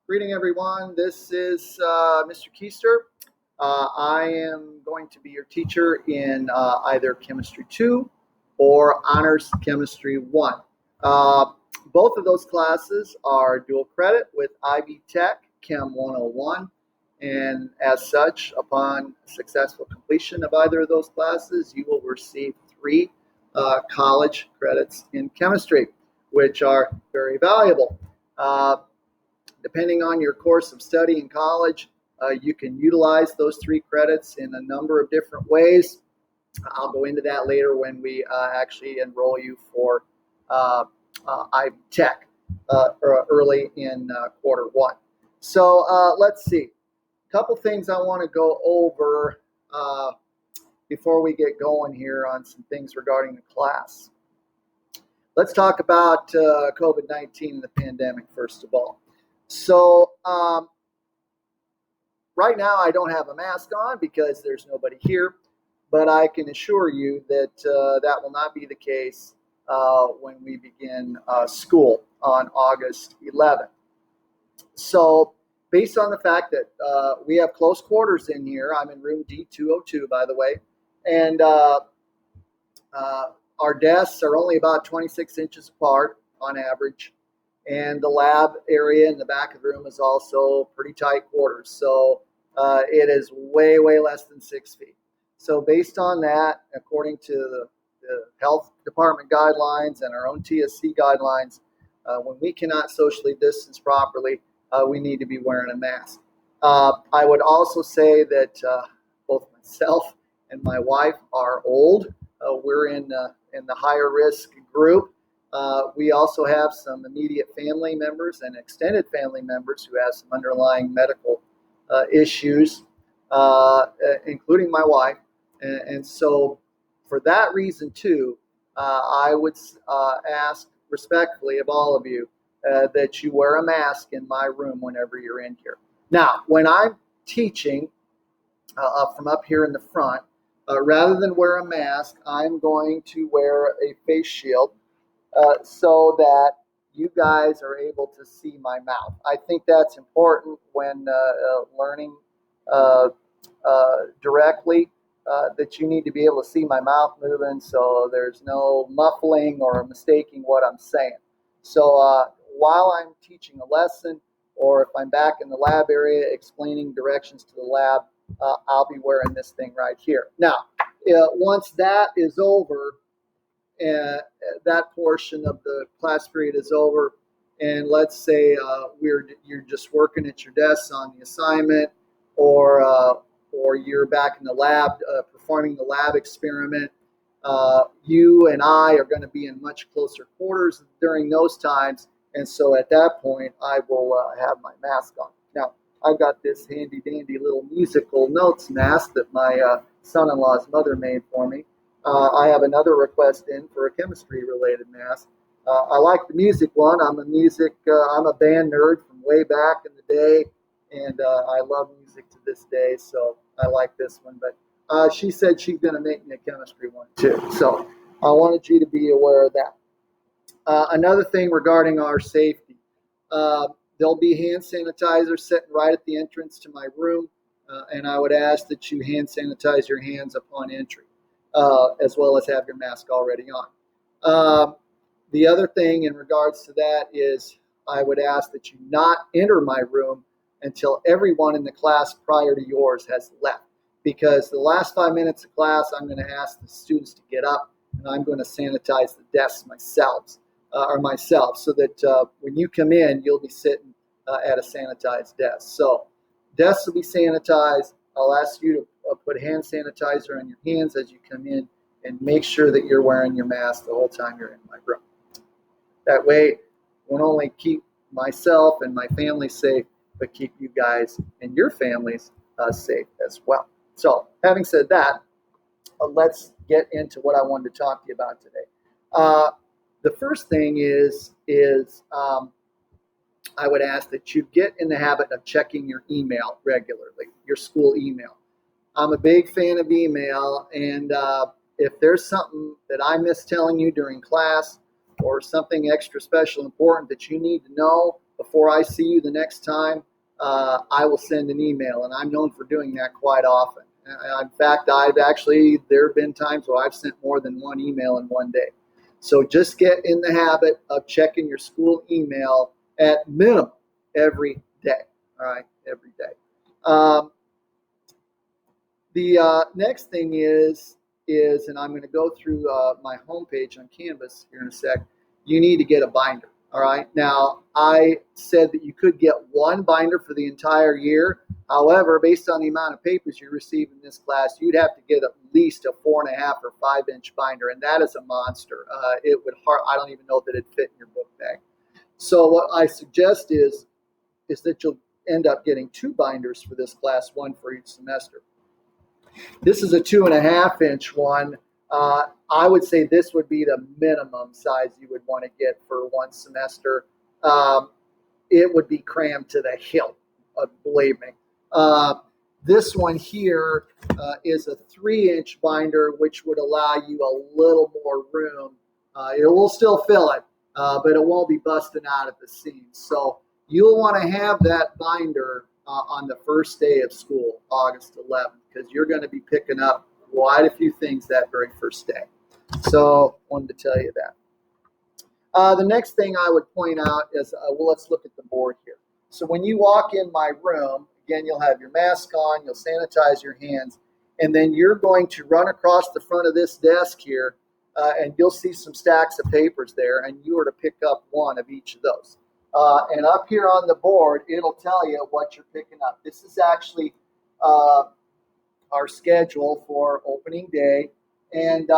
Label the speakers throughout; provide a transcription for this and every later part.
Speaker 1: Greeting everyone. This is Mr. Kiester. I am going to be your teacher in either Chemistry 2 or Honors Chemistry 1. Both of those classes are dual credit with IB Tech Chem 101, and as such, upon successful completion of either of those classes, you will receive 3 college credits in chemistry, which are very valuable. Depending on your course of study in college, you can utilize those 3 credits in a number of different ways. I'll go into that later when we actually enroll you for IB Tech early in quarter 1. So let's see. A couple things I want to go over before we get going here on some things regarding the class. Let's talk about COVID-19 and the pandemic first of all. So right now I don't have a mask on because there's nobody here, but I can assure you that that will not be the case when we begin school on August 11th. So based on the fact that we have close quarters in here, I'm in room D202, by the way, and our desks are only about 26 inches apart on average. And the lab area in the back of the room is also pretty tight quarters. So it is way, way less than 6 feet. So based on that, according to the health department guidelines and our own TSC guidelines, when we cannot socially distance properly, we need to be wearing a mask. I would also say that both myself and my wife are old. We're in the higher risk group. We also have some immediate family members and extended family members who have some underlying medical issues, including my wife. And so for that reason, too, I would ask respectfully of all of you that you wear a mask in my room whenever you're in here. Now, when I'm teaching from up here in the front, rather than wear a mask, I'm going to wear a face shield so that you guys are able to see my mouth. I think that's important when learning directly, that you need to be able to see my mouth moving so there's no muffling or mistaking what I'm saying. So while I'm teaching a lesson, or if I'm back in the lab area explaining directions to the lab, I'll be wearing this thing right here. Now, once that is over, that portion of the class period is over, and let's say you're just working at your desk on the assignment, or you're back in the lab performing the lab experiment, you and I are going to be in much closer quarters during those times, and so at that point I will have my mask on. Now, I've got this handy dandy little musical notes mask that my son-in-law's mother made for me. I have another request in for a chemistry-related mask. I like the music one. I'm a band nerd from way back in the day, and I love music to this day, so I like this one. But she said she's going to make me a chemistry one too, so I wanted you to be aware of that. Another thing regarding our safety, there'll be hand sanitizer sitting right at the entrance to my room, and I would ask that you hand sanitize your hands upon entry. As well as have your mask already on. The other thing in regards to that is I would ask that you not enter my room until everyone in the class prior to yours has left, because the last 5 minutes of class I'm going to ask the students to get up and I'm going to sanitize the desks myself, so that when you come in you'll be sitting at a sanitized desk. So desks will be sanitized. I'll ask you to put hand sanitizer on your hands as you come in, and make sure that you're wearing your mask the whole time you're in my room. That way, it won't only keep myself and my family safe, but keep you guys and your families safe as well. So, having said that, let's get into what I wanted to talk to you about today. The first thing is I would ask that you get in the habit of checking your email regularly, your school email. I'm a big fan of email, and if there's something that I miss telling you during class, or something extra special important that you need to know, before I see you the next time, I will send an email, and I'm known for doing that quite often. In fact, there have been times where I've sent more than one email in one day. So just get in the habit of checking your school email at minimum every day. All right, every day. The next thing is, and I'm going to go through my homepage on Canvas here in a sec, you need to get a binder. All right. Now, I said that you could get one binder for the entire year. However, based on the amount of papers you receive in this class, you'd have to get at least a 4.5 or 5-inch binder, and that is a monster. I don't even know that it'd fit in your book bag. So what I suggest is that you'll end up getting 2 binders for this class, one for each semester. This is a 2.5-inch one. I would say this would be the minimum size you would want to get for one semester. It would be crammed to the hilt, believe me. This one here is a 3-inch binder, which would allow you a little more room. It will still fill it, but it won't be busting out at the seams. So you'll want to have that binder on the first day of school, August 11th, because you're going to be picking up quite a few things that very first day. So wanted to tell you that. The next thing I would point out is, let's look at the board here. So when you walk in my room, again, you'll have your mask on, you'll sanitize your hands, and then you're going to run across the front of this desk here, and you'll see some stacks of papers there, and you are to pick up one of each of those. And up here on the board, it'll tell you what you're picking up. This is actually our schedule for opening day. And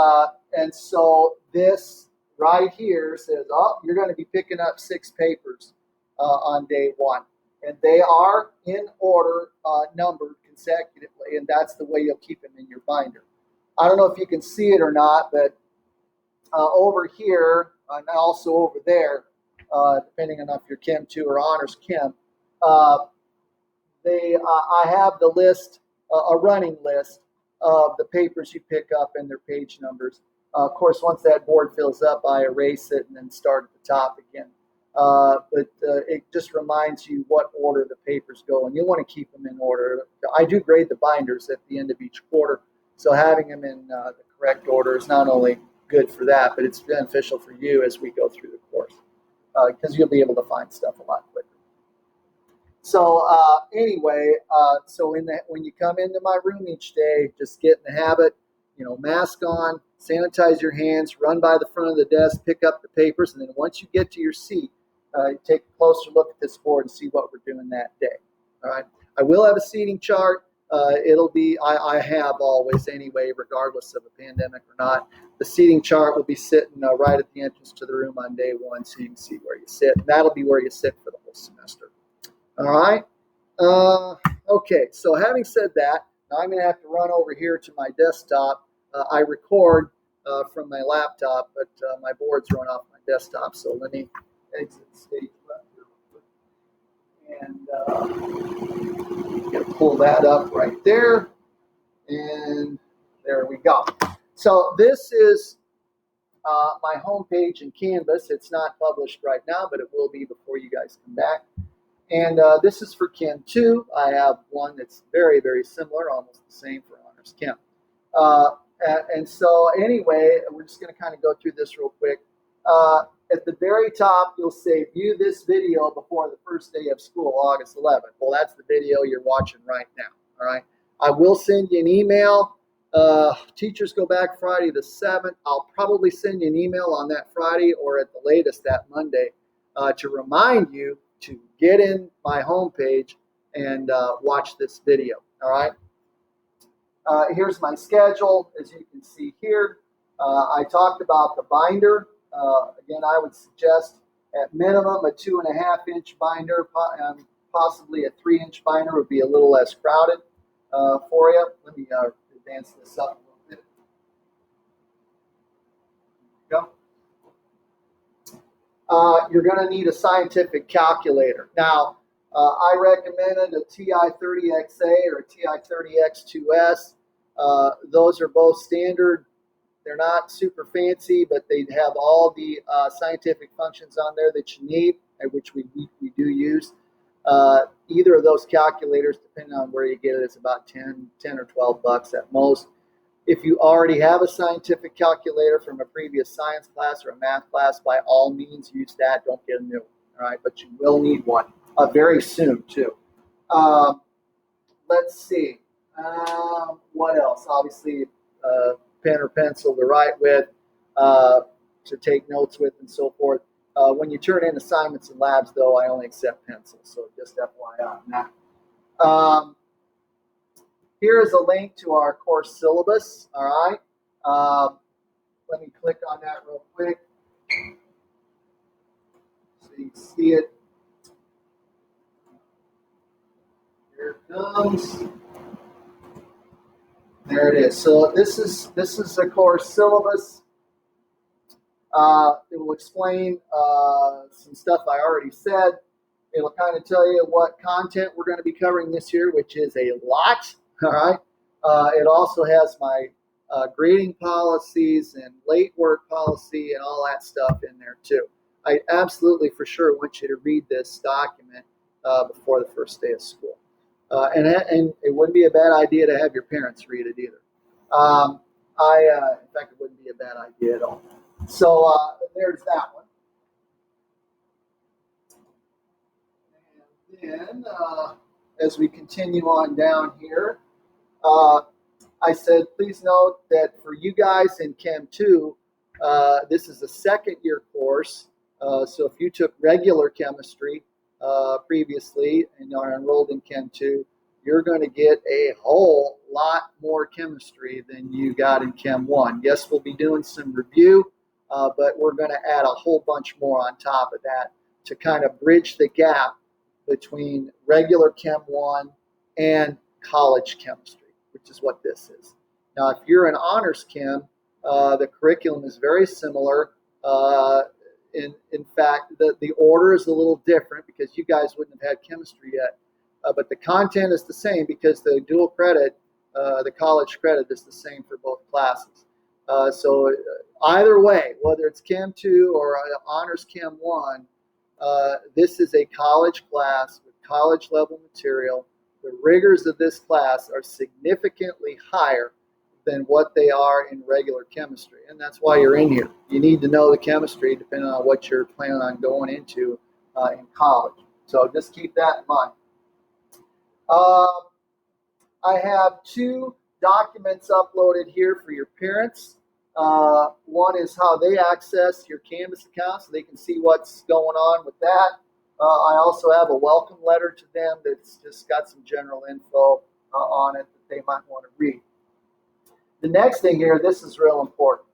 Speaker 1: so this right here says, you're going to be picking up 6 papers on day 1. And they are in order, numbered consecutively, and that's the way you'll keep them in your binder. I don't know if you can see it or not, but over here, and also over there, depending on if you're Chem 2 or Honors Chem, I have the list, a running list of the papers you pick up and their page numbers. Of course, once that board fills up, I erase it and then start at the top again. But it just reminds you what order the papers go, and you want to keep them in order. I do grade the binders at the end of each quarter, so having them in the correct order is not only good for that, but it's beneficial for you as we go through the course, because you'll be able to find stuff a lot quicker. So anyway, when you come into my room each day, just get in the habit, mask on, sanitize your hands, run by the front of the desk, pick up the papers, and then once you get to your seat, take a closer look at this board and see what we're doing that day. All right. I will have a seating chart. It'll be, I have always anyway, regardless of a pandemic or not. The seating chart will be sitting right at the entrance to the room on day 1, so you can see where you sit. And that'll be where you sit for the whole semester. All right. Okay. So having said that, now I'm going to have to run over here to my desktop. I record from my laptop, but my board's run off my desktop. So let me exit stage left here. And going to pull that up right there. And there we go. So this is my homepage in Canvas. It's not published right now, but it will be before you guys come back. And this is for Chem 2. I have one that's very, very similar, almost the same for Honors Chem. And so anyway, we're just going to kind of go through this real quick. At the very top, you'll say, view this video before the first day of school, August 11th. Well, that's the video you're watching right now. All right. I will send you an email. Teachers go back Friday the 7th. I'll probably send you an email on that Friday or at the latest that Monday to remind you to get in my homepage and watch this video. All right. Here's my schedule. As you can see here, I talked about the binder. Again, I would suggest at minimum a 2.5-inch binder, possibly a 3-inch binder would be a little less crowded for you. Let me advance this up a little bit. There you go. You're going to need a scientific calculator. Now, I recommended a TI-30XA or a TI-30X2S. Those are both standard. They're not super fancy, but they have all the scientific functions on there that you need. which we do use. Either of those calculators, depending on where you get it, it's about 10 or 12 bucks at most. If you already have a scientific calculator from a previous science class or a math class, by all means use that. Don't get a new one, all right? But you will need one very soon, too. Let's see. What else? Obviously, pen or pencil to write with, to take notes with, and so forth. When you turn in assignments and labs, though, I only accept pencils, so just FYI on that. Here is a link to our course syllabus, all right? Let me click on that real quick so you can see it. Here it comes. There it is. So this is the course syllabus. It will explain some stuff I already said. It'll kind of tell you what content we're going to be covering this year, which is a lot. All right. It also has my grading policies and late work policy and all that stuff in there too. I absolutely for sure want you to read this document before the first day of school. And it wouldn't be a bad idea to have your parents read it either. In fact, it wouldn't be a bad idea at all. So there's that one. And then as we continue on down here, I said, please note that for you guys in Chem 2, this is a second year course. So if you took regular chemistry previously and are enrolled in Chem 2, you're going to get a whole lot more chemistry than you got in Chem 1. Yes, we'll be doing some review, but we're going to add a whole bunch more on top of that to kind of bridge the gap between regular Chem 1 and college chemistry, which is what this is. Now, if you're an honors chem, the curriculum is very similar. In fact, the order is a little different because you guys wouldn't have had chemistry yet. But the content is the same because the dual credit, the college credit, is the same for both classes. So either way, whether it's Chem 2 or honors Chem 1, this is a college class with college level material. The rigors of this class are significantly higher than what they are in regular chemistry. And that's why you're in here. You need to know the chemistry depending on what you're planning on going into in college. So just keep that in mind. I have 2 documents uploaded here for your parents. One is how they access your Canvas account so they can see what's going on with that. I also have a welcome letter to them that's just got some general info on it that they might want to read. The next thing here, this is real important.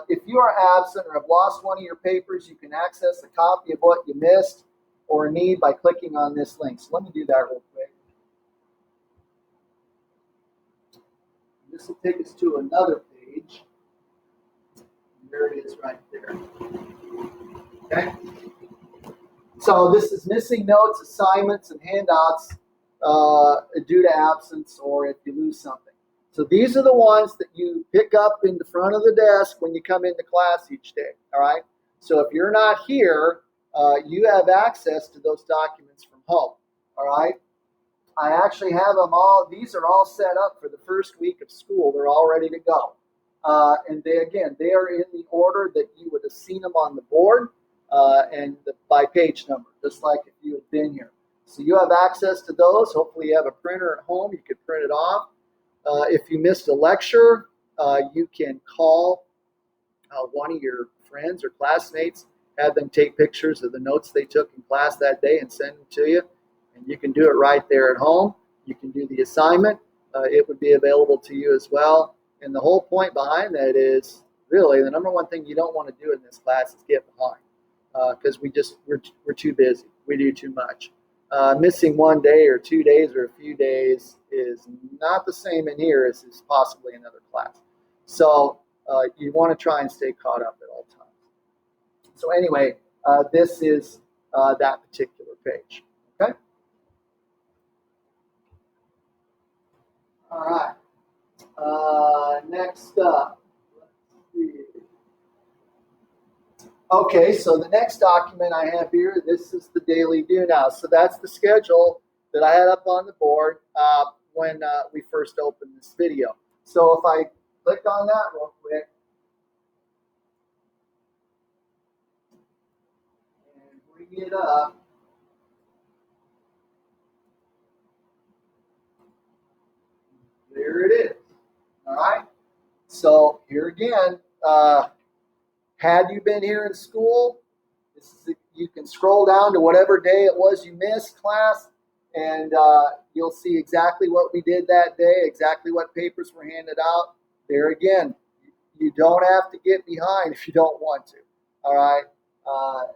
Speaker 1: If you are absent or have lost one of your papers, you can access a copy of what you missed or need by clicking on this link. So let me do that real quick. This will take us to another page. There it is right there. Okay. So this is missing notes, assignments, and handouts due to absence or if you lose something. So these are the ones that you pick up in the front of the desk when you come into class each day. All right. So if you're not here, you have access to those documents from home. All right. I actually have them all. These are all set up for the first week of school. They're all ready to go. And they are in the order that you would have seen them on the board and by page number, just like if you had been here. So you have access to those. Hopefully you have a printer at home. You could print it off. If you missed a lecture, you can call one of your friends or classmates, have them take pictures of the notes they took in class that day and send them to you. And you can do it right there at home. You can do the assignment. It would be available to you as well. And the whole point behind that is really the number one thing you don't want to do in this class is get behind because we're too busy. We do too much. Missing 1 day or 2 days or a few days is not the same in here as is possibly another class. So you want to try and stay caught up at all times. So anyway, this is that particular page. Okay. All right. Next up, let's see. Okay, so the next document I have here, this is the daily do now. So that's the schedule that I had up on the board when we first opened this video. So if I click on that real quick and bring it up, there it is. All right. So here again, had you been here in school, you can scroll down to whatever day it was you missed class, and you'll see exactly what we did that day, exactly what papers were handed out. There again, you don't have to get behind if you don't want to. All right.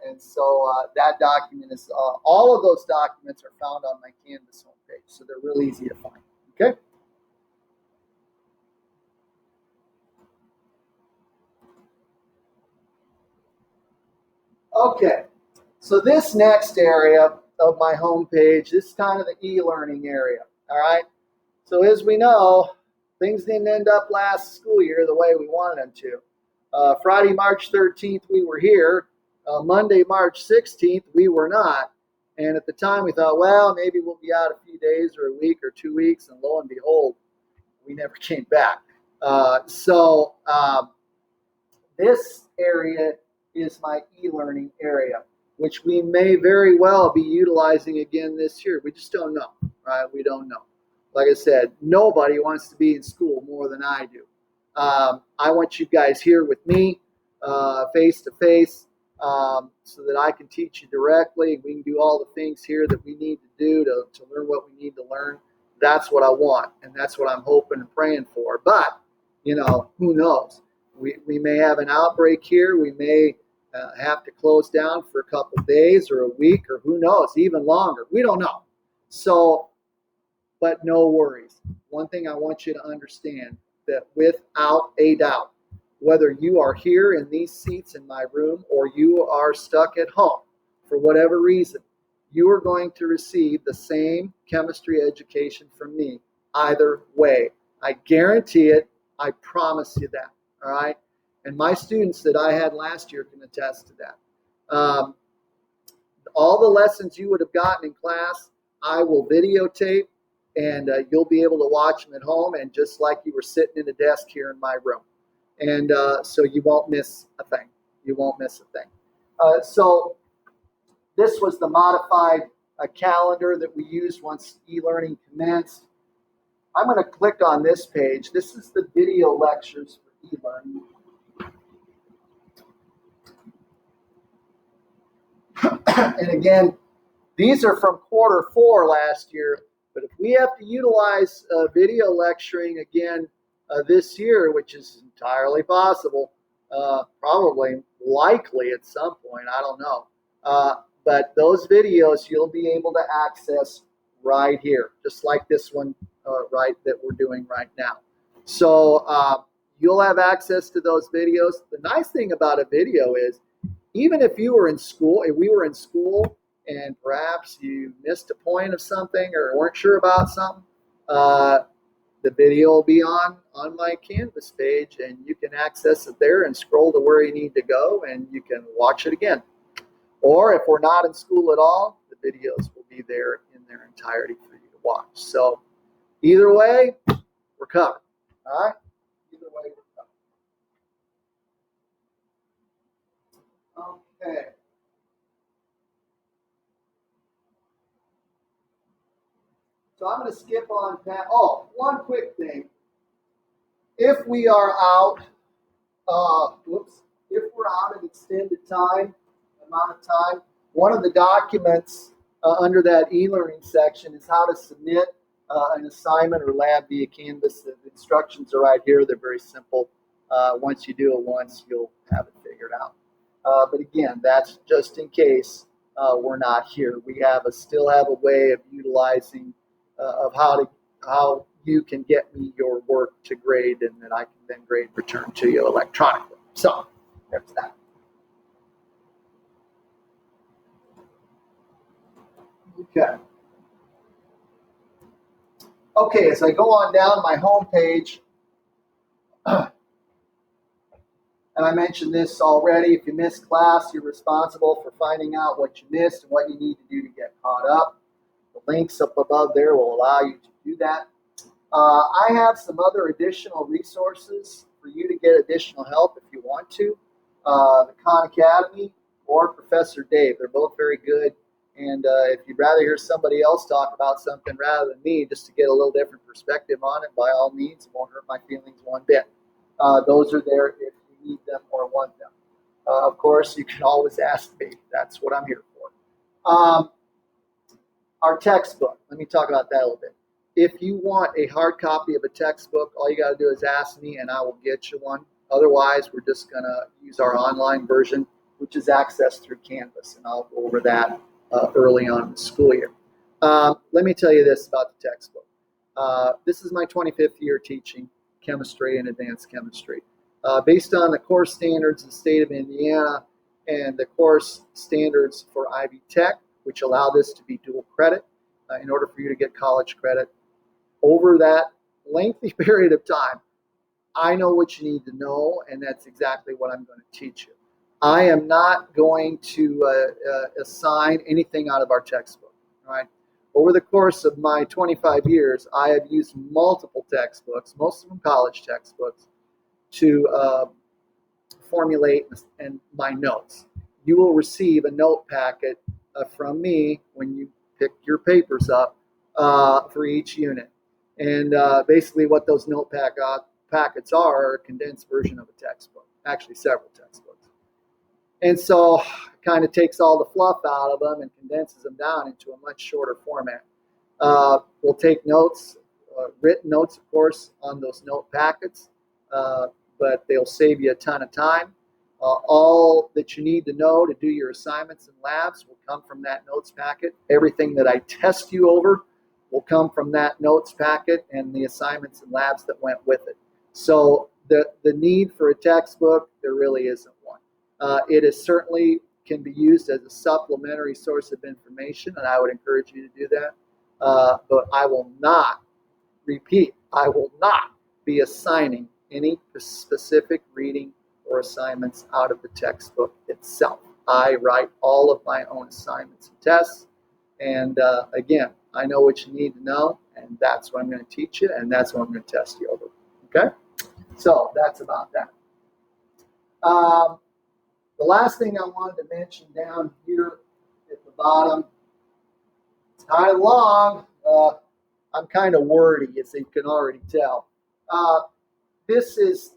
Speaker 1: And so that document is, all of those documents are found on my Canvas homepage, so they're real easy to find. Okay. Okay, so this next area of my homepage, this is kind of the e-learning area, all right? So as we know, things didn't end up last school year the way we wanted them to. Friday, March 13th, we were here. Monday, March 16th, we were not. And at the time, we thought, well, maybe we'll be out a few days or a week or 2 weeks, and lo and behold, we never came back. This area is my e-learning area, which we may very well be utilizing again this year. We just don't know, right? We don't know. Like I said, nobody wants to be in school more than I do. I want you guys here with me, face to face, so that I can teach you directly. We can do all the things here that we need to do to learn what we need to learn. That's what I want, and that's what I'm hoping and praying for. But, who knows? We may have an outbreak here. We may have to close down for a couple of days or a week, or who knows, even longer. We don't know. So, but no worries. One thing I want you to understand, that without a doubt, whether you are here in these seats in my room or you are stuck at home for whatever reason, you are going to receive the same chemistry education from me either way. I guarantee it. I promise you that. All right. And my students that I had last year can attest to that. All the lessons you would have gotten in class, I will videotape, and you'll be able to watch them at home, and just like you were sitting in a desk here in my room. And so you won't miss a thing. You won't miss a thing. So this was the modified calendar that we used once e-learning commenced. I'm going to click on this page. This is the video lectures for e-learning. And again, these are from Q4 last year, but if we have to utilize video lecturing again this year, which is entirely possible, probably likely at some point, I don't know. But those videos you'll be able to access right here, just like this one right that we're doing right now. So you'll have access to those videos. The nice thing about a video is, even if you were in school, if we were in school and perhaps you missed a point of something or weren't sure about something, the video will be on my Canvas page, and you can access it there and scroll to where you need to go, and you can watch it again. Or if we're not in school at all, the videos will be there in their entirety for you to watch. So either way, we're covered. All right? Either way, we're covered. Okay. So I'm going to skip on past. Oh, one quick thing. If we are out, if we're out an extended amount of time, one of the documents under that e-learning section is how to submit an assignment or lab via Canvas. The instructions are right here. They're very simple. Once you do it once, you'll have it figured out. But again, that's just in case we're not here. We still have a way of utilizing of how you can get me your work to grade, and then I can then grade return to you electronically. So there's that. Okay. Okay, as I go on down my home page, And I mentioned this already. If you missed class, you're responsible for finding out what you missed and what you need to do to get caught up. The links up above there will allow you to do that. I have some other additional resources for you to get additional help if you want to. The Khan Academy or Professor Dave. They're both very good. And if you'd rather hear somebody else talk about something rather than me, just to get a little different perspective on it, by all means, it won't hurt my feelings one bit. Those are there if you need them or want them. Of course, you can always ask me. That's what I'm here for. Our textbook. Let me talk about that a little bit. If you want a hard copy of a textbook, all you got to do is ask me and I will get you one. Otherwise, we're just going to use our online version, which is accessed through Canvas, and I'll go over that early on in the school year. Let me tell you this about the textbook. This is my 25th year teaching chemistry and advanced chemistry. Based on the course standards of the state of Indiana and the course standards for Ivy Tech, which allow this to be dual credit in order for you to get college credit. Over that lengthy period of time, I know what you need to know, and that's exactly what I'm going to teach you. I am not going to assign anything out of our textbook. All right? Over the course of my 25 years, I have used multiple textbooks, most of them college textbooks, to formulate my notes. You will receive a note packet from me when you pick your papers up for each unit. And basically what those note packets are a condensed version of a textbook, actually several textbooks. And so it kind of takes all the fluff out of them and condenses them down into a much shorter format. We'll take notes, written notes, of course, on those note packets, but they'll save you a ton of time. All that you need to know to do your assignments and labs will come from that notes packet. Everything that I test you over will come from that notes packet and the assignments and labs that went with it. So the need for a textbook, there really isn't one. It is certainly can be used as a supplementary source of information, and I would encourage you to do that. But I will not, repeat, I will not be assigning any specific reading or assignments out of the textbook itself. I write all of my own assignments and tests, and again, I know what you need to know, and that's what I'm going to teach you, and that's what I'm going to test you over. Okay? So that's about that. The last thing I wanted to mention down here at the bottom, it's kind of long. I'm kind of wordy, as you can already tell. This is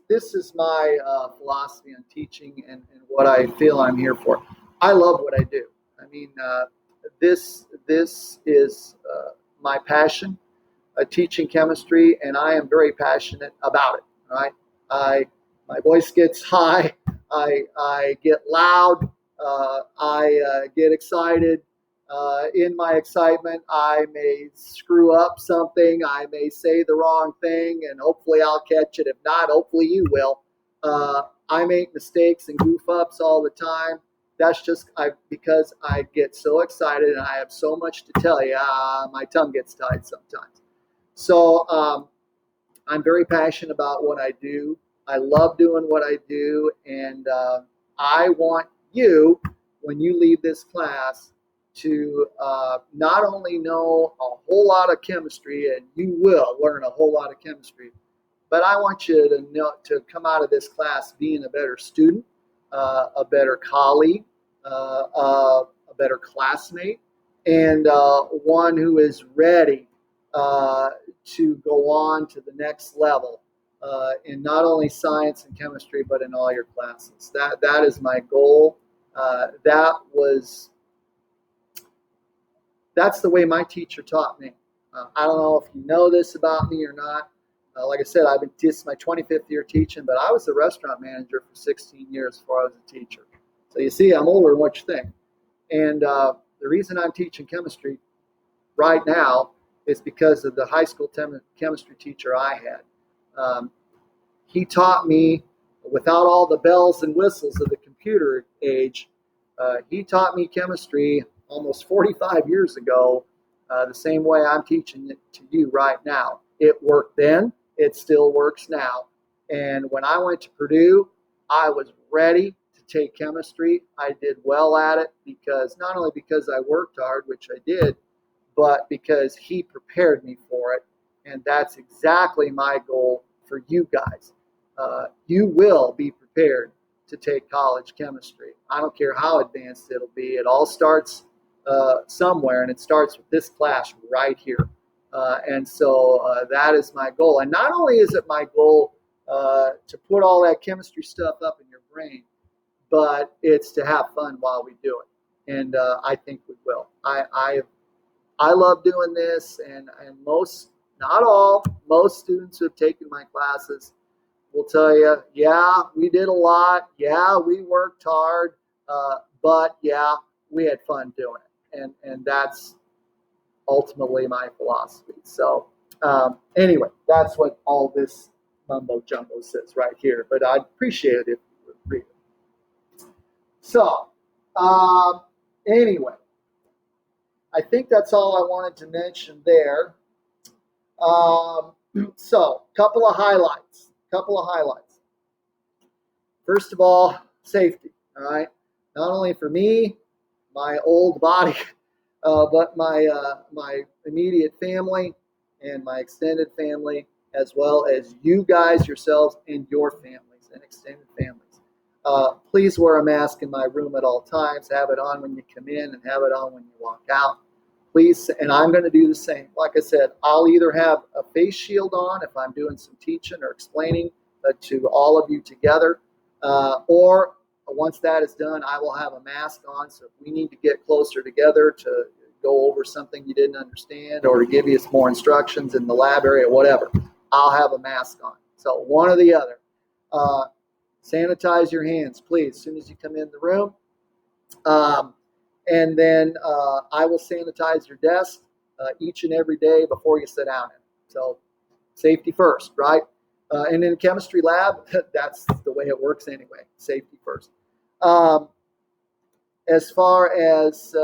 Speaker 1: my philosophy on teaching and what I feel I'm here for. I love what I do. I mean, this is my passion, teaching chemistry, and I am very passionate about it. All right, my voice gets high, I get loud, I get excited. In my excitement, I may screw up something, I may say the wrong thing, and hopefully I'll catch it. If not, hopefully you will. I make mistakes and goof ups all the time. That's just because I get so excited and I have so much to tell you, my tongue gets tied sometimes. So I'm very passionate about what I do. I love doing what I do, and I want you, when you leave this class, to not only know a whole lot of chemistry, and you will learn a whole lot of chemistry, but I want you to come out of this class being a better student, a better colleague, a better classmate, and one who is ready to go on to the next level in not only science and chemistry, but in all your classes. That is my goal. That's the way my teacher taught me. I don't know if you know this about me or not. Like I said, this is my 25th year teaching, but I was a restaurant manager for 16 years before I was a teacher. So you see, I'm older than what you think. And the reason I'm teaching chemistry right now is because of the high school chemistry teacher I had. He taught me, without all the bells and whistles of the computer age, he taught me chemistry almost 45 years ago, the same way I'm teaching it to you right now. It worked then, it still works now. And when I went to Purdue, I was ready to take chemistry. I did well at it because not only because I worked hard, which I did, but because he prepared me for it. And that's exactly my goal for you guys. You will be prepared to take college chemistry. I don't care how advanced it'll be. It all starts somewhere, and it starts with this class right here. And so that is my goal. And not only is it my goal to put all that chemistry stuff up in your brain, but it's to have fun while we do it. And I think we will. I love doing this, and most, not all, most students who have taken my classes will tell you, yeah, we did a lot. Yeah, we worked hard. But yeah, we had fun doing it. And that's ultimately my philosophy. So anyway, that's what all this mumbo jumbo says right here. But I'd appreciate it if you would read it. So anyway, I think that's all I wanted to mention there. So, couple of highlights. First of all, safety. All right. Not only for me, my old body, but my immediate family and my extended family, as well as you guys yourselves and your families and extended families. Please wear a mask in my room at all times. Have it on when you come in and have it on when you walk out. Please, and I'm going to do the same. Like I said, I'll either have a face shield on if I'm doing some teaching or explaining to all of you together, or once that is done, I will have a mask on. So if we need to get closer together to go over something you didn't understand or to give you some more instructions in the lab area, whatever, I'll have a mask on. So one or the other. Sanitize your hands, please, as soon as you come in the room. And then I will sanitize your desk each and every day before you sit down in it. So safety first, right? And in chemistry lab, that's the way it works anyway. Safety first. As far as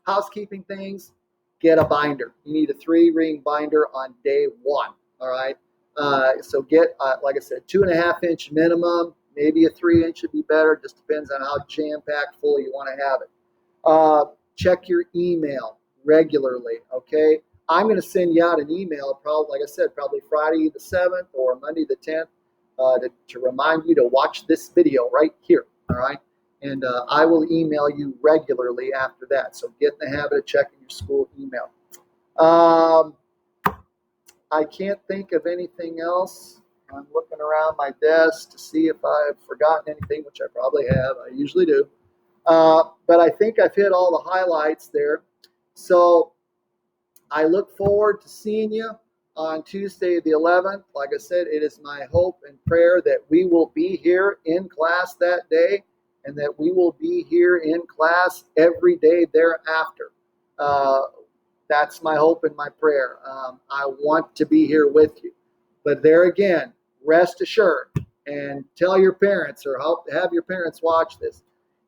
Speaker 1: housekeeping things, get a binder. You need a 3-ring binder on day 1. All right. So get, like I said, 2.5-inch minimum. Maybe a 3-inch would be better. Just depends on how jam-packed full you want to have it. Check your email regularly. Okay. I'm going to send you out an email, probably, like I said, probably Friday the 7th or Monday the 10th, to remind you to watch this video right here. All right. And I will email you regularly after that. So get in the habit of checking your school email. I can't think of anything else. I'm looking around my desk to see if I've forgotten anything, which I probably have. I usually do. But I think I've hit all the highlights there. So I look forward to seeing you on Tuesday the 11th. Like I said, it is my hope and prayer that we will be here in class that day and that we will be here in class every day thereafter. That's my hope and my prayer. I want to be here with you. But there again, rest assured, and tell your parents or have your parents watch this.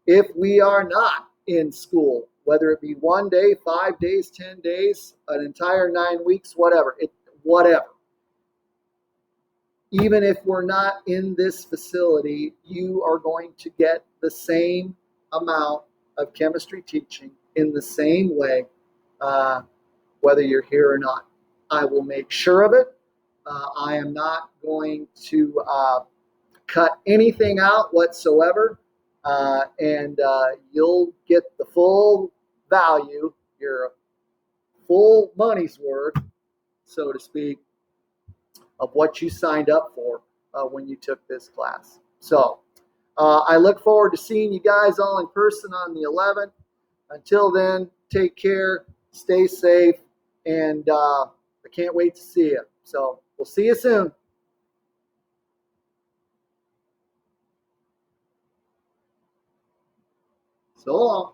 Speaker 1: If we are not in school, whether it be 1 day, 5 days, 10 days, an entire 9 weeks, whatever, even if we're not in this facility, you are going to get the same amount of chemistry teaching in the same way, whether you're here or not. I will make sure of it. I am not going to cut anything out whatsoever, and you'll get the full value, your full money's worth, so to speak, of what you signed up for when you took this class. So I look forward to seeing you guys all in person on the 11th. Until then, take care, stay safe, and I can't wait to see you. So we'll see you soon. So long.